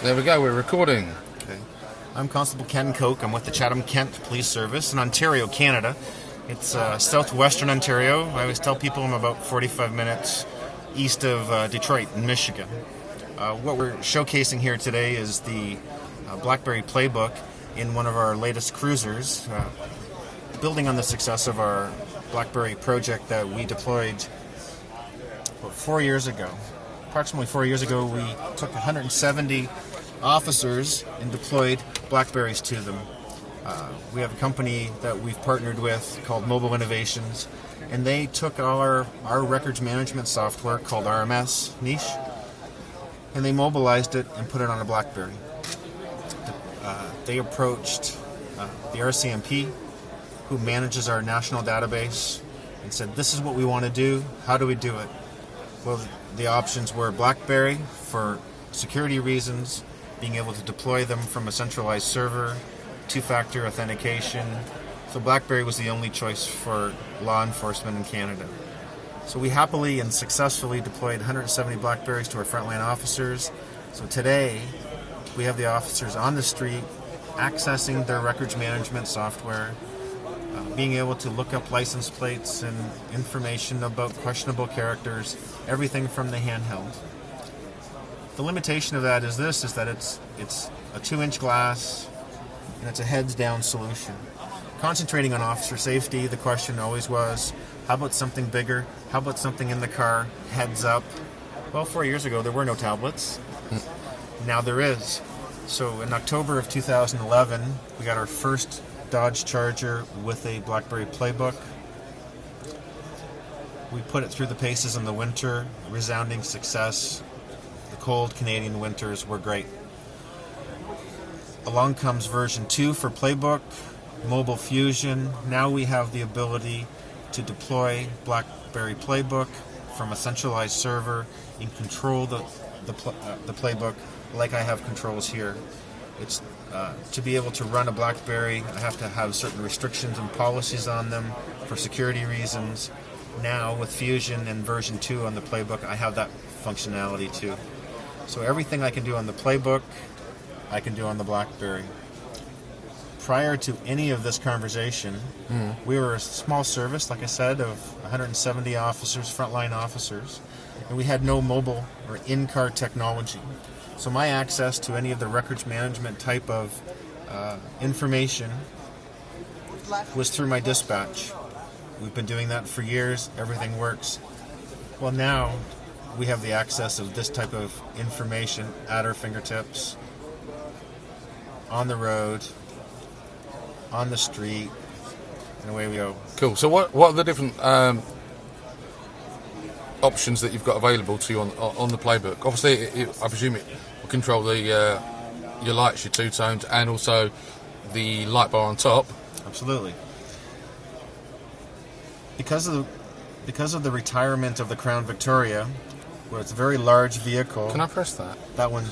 There we go, we're recording. Okay. I'm Constable Ken Coke. I'm with the Chatham-Kent Police Service in Ontario, Canada. It's southwestern Ontario. I always tell people I'm about 45 minutes east of Detroit in Michigan. What we're showcasing here today is the BlackBerry PlayBook in one of our latest cruisers, building on the success of our BlackBerry project that we deployed 4 years ago. Approximately 4 years ago, we took 170 officers and deployed BlackBerries to them. We have a company that we've partnered with called Mobile Innovations, and they took our records management software called RMS niche, and they mobilized it and put it on a BlackBerry. They approached the RCMP, who manages our national database, and said, "This is what we want to do. How do we do it?" Well, the options were BlackBerry for security reasons, being able to deploy them from a centralized server, two-factor authentication. So BlackBerry was the only choice for law enforcement in Canada. So we happily and successfully deployed 170 BlackBerries to our frontline officers. So today, we have the officers on the street accessing their records management software, being able to look up license plates and information about questionable characters, everything from the handheld. The limitation of that is that it's a 2-inch glass and it's a heads-down solution. Concentrating on officer safety, the question always was, how about something bigger? How about something in the car, heads up? Well, 4 years ago, there were no tablets. Now there is. So in October of 2011, we got our first Dodge Charger with a BlackBerry PlayBook. We put it through the paces in the winter, resounding success. The cold Canadian winters were great. Along comes version 2 for PlayBook, Mobile Fusion. Now we have the ability to deploy BlackBerry PlayBook from a centralized server and control the PlayBook like I have controls here. It's to be able to run a BlackBerry, I have to have certain restrictions and policies on them for security reasons. Now, with Fusion and version 2 on the PlayBook, I have that functionality too. So everything I can do on the PlayBook, I can do on the BlackBerry. Prior to any of this conversation, we were a small service, like I said, of 170 officers, frontline officers, and we had no mobile or in-car technology. So my access to any of the records management type of information was through my dispatch. We've been doing that for years. Everything works. Well, now we have the access of this type of information at our fingertips, on the road, on the street, and away we go. Cool. So what are the different options that you've got available to you on the PlayBook? Obviously, I presume it will control the your lights, your two-tones, and also the light bar on top. Absolutely. Because of the retirement of the Crown Victoria, where it's a very large vehicle. Can I press that? That one,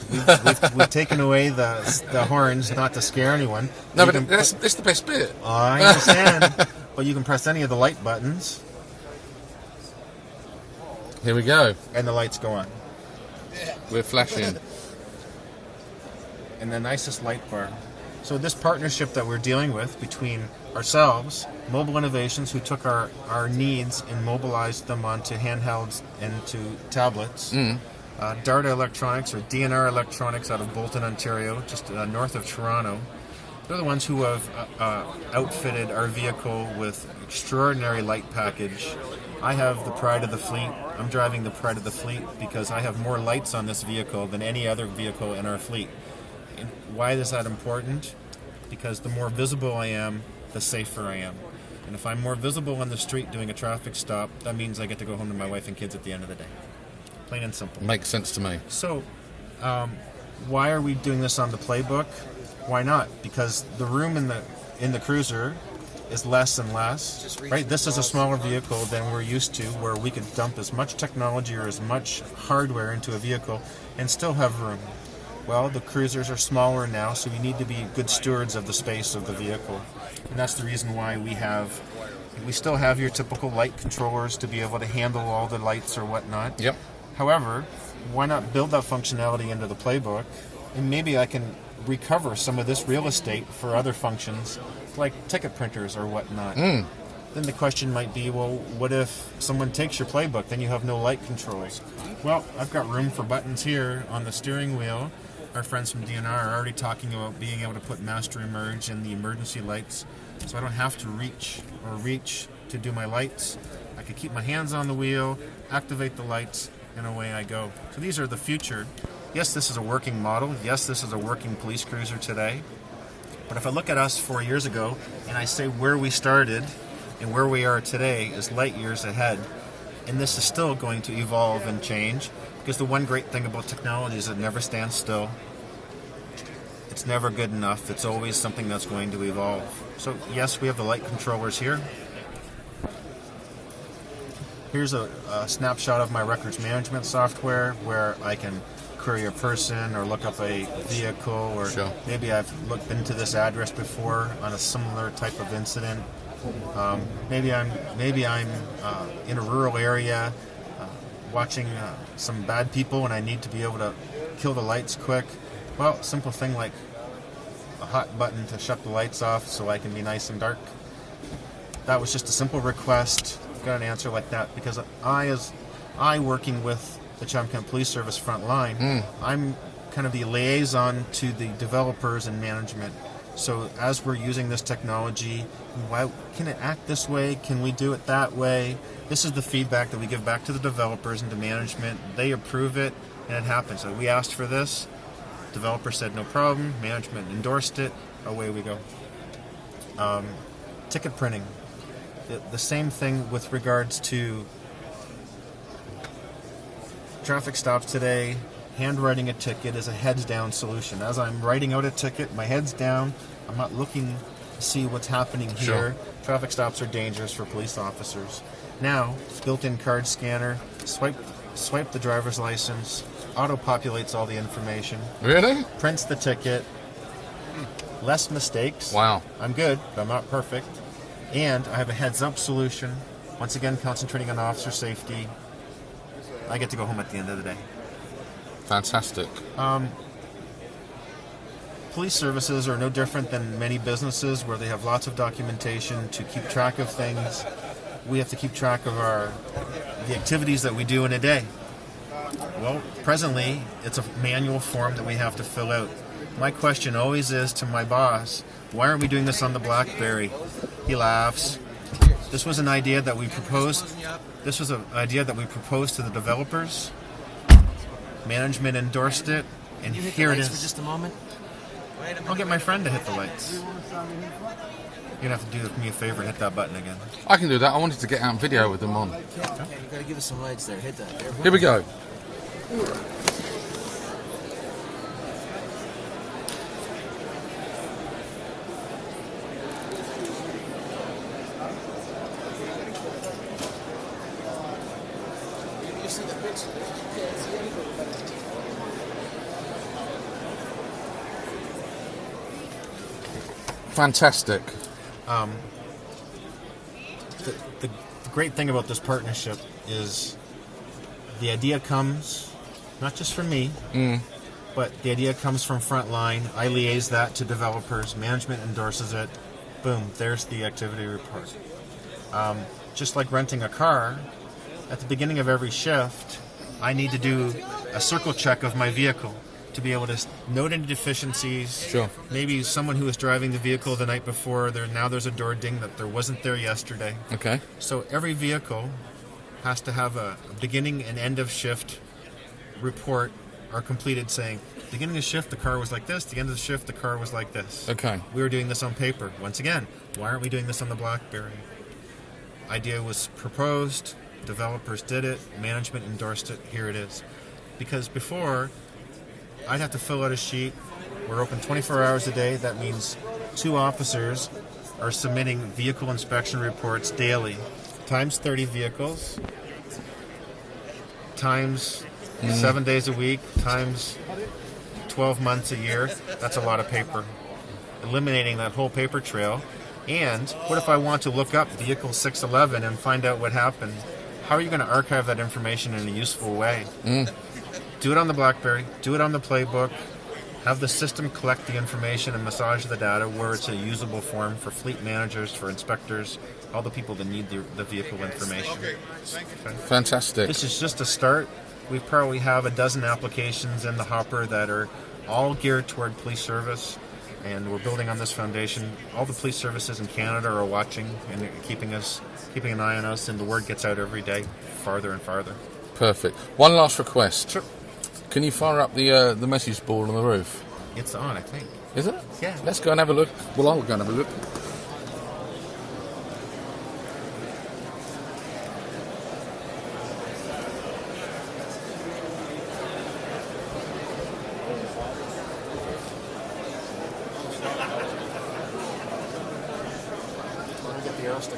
we've taken away the horns, not to scare anyone. No, but that's the best bit. I understand. But you can press any of the light buttons. Here we go. And the lights go on. We're flashing. And the nicest light bar. So this partnership that we're dealing with between ourselves, Mobile Innovations, who took our needs and mobilized them onto handhelds and to tablets, Darta Electronics, or DNR Electronics, out of Bolton, Ontario, just north of Toronto. They're the ones who have outfitted our vehicle with extraordinary light package. I have the pride of the fleet. I'm driving the pride of the fleet because I have more lights on this vehicle than any other vehicle in our fleet. And why is that important? Because the more visible I am, the safer I am. And if I'm more visible on the street doing a traffic stop, that means I get to go home to my wife and kids at the end of the day. Plain and simple. Makes sense to me. So, why are we doing this on the PlayBook? Why not? Because the room in the cruiser is less and less. Right? This is a smaller vehicle than we're used to, where we could dump as much technology or as much hardware into a vehicle and still have room. Well, the cruisers are smaller now, so we need to be good stewards of the space of the vehicle. And that's the reason why we still have your typical light controllers to be able to handle all the lights or whatnot. Yep. However, why not build that functionality into the PlayBook and maybe I can recover some of this real estate for other functions, like ticket printers or whatnot. Then the question might be, well, what if someone takes your playbook? Then you have no light controls. Well, I've got room for buttons here on the steering wheel. Our friends from DNR are already talking about being able to put master emerge in the emergency lights, so I don't have to reach to do my lights. I could keep my hands on the wheel, activate the lights, and away I go. So these are the future. Yes, this is a working model. Yes, this is a working police cruiser today. But if I look at us 4 years ago and I say where we started and where we are today is light years ahead, and this is still going to evolve and change, because the one great thing about technology is it never stands still. It's never good enough. It's always something that's going to evolve. So yes, we have the light controllers here. Here's a snapshot of my records management software where I can query a person or look up a vehicle, or maybe I've looked into this address before on a similar type of incident. Maybe I'm in a rural area watching some bad people and I need to be able to kill the lights quick. Well, simple thing like a hot button to shut the lights off so I can be nice and dark. That was just a simple request. Got an answer like that because I working with the Chatham Police Service front line, I'm kind of the liaison to the developers and management. So as we're using this technology, why can it act this way? Can we do it that way? This is the feedback that we give back to the developers and to management. They approve it, and it happens. So we asked for this. Developer said no problem. Management endorsed it. Away we go. Ticket printing. The same thing with regards to traffic stops today. Handwriting a ticket is a heads-down solution. As I'm writing out a ticket, my head's down. I'm not looking to see what's happening here. Traffic stops are dangerous for police officers. Now, built-in card scanner, swipe the driver's license, auto-populates all the information. Really? Prints the ticket. Less mistakes. Wow. I'm good, but I'm not perfect. And I have a heads-up solution. Once again, concentrating on officer safety. I get to go home at the end of the day. Fantastic. Police services are no different than many businesses where they have lots of documentation to keep track of things. We have to keep track of the activities that we do in a day. Well, presently, it's a manual form that we have to fill out. My question always is to my boss, why aren't we doing this on the BlackBerry? He laughs. This was an idea that we proposed. This was an idea that we proposed to the developers. Management endorsed it, and here it is. For just a moment. I'll get my friend to hit the lights. You're gonna have to do me a favor and hit that button again. I can do that. I wanted to get out video with them on. Okay, you gotta give us some lights there. Hit that. There. Here we go. Fantastic. The great thing about this partnership is the idea comes not just from me, but the idea comes from Frontline. I liaise that to developers. Management endorses it. Boom, there's the activity report. Just like renting a car, at the beginning of every shift, I need to do a circle check of my vehicle to be able to note any deficiencies. Sure. Maybe someone who was driving the vehicle the night before, there's a door ding that there wasn't there yesterday. Okay. So every vehicle has to have a beginning and end of shift report are completed saying, beginning of shift, the car was like this. The end of the shift, the car was like this. Okay. We were doing this on paper. Once again, why aren't we doing this on the BlackBerry? Idea was proposed. Developers did it. Management endorsed it. Here it is. Because before, I'd have to fill out a sheet. We're open 24 hours a day. That means 2 officers are submitting vehicle inspection reports daily. Times 30 vehicles. Times 7 days a week. Times 12 months a year. That's a lot of paper. Eliminating that whole paper trail. And what if I want to look up vehicle 611 and find out what happened? How are you going to archive that information in a useful way? Do it on the BlackBerry. Do it on the PlayBook. have the system collect the information and massage the data where it's a usable form for fleet managers, for inspectors, all the people that need the vehicle information. Okay. Fantastic. This is just a start. We probably have a dozen applications in the hopper that are all geared toward police service, and we're building on this foundation. All the police services in Canada are watching and keeping an eye on us, and the word gets out every day, farther and farther. Perfect. One last request. Sure. Can you fire up the message board on the roof? It's on, I think. Is it? Yeah. Let's go and have a look. Well, I'll go and have a look. Let me get the arrow stick.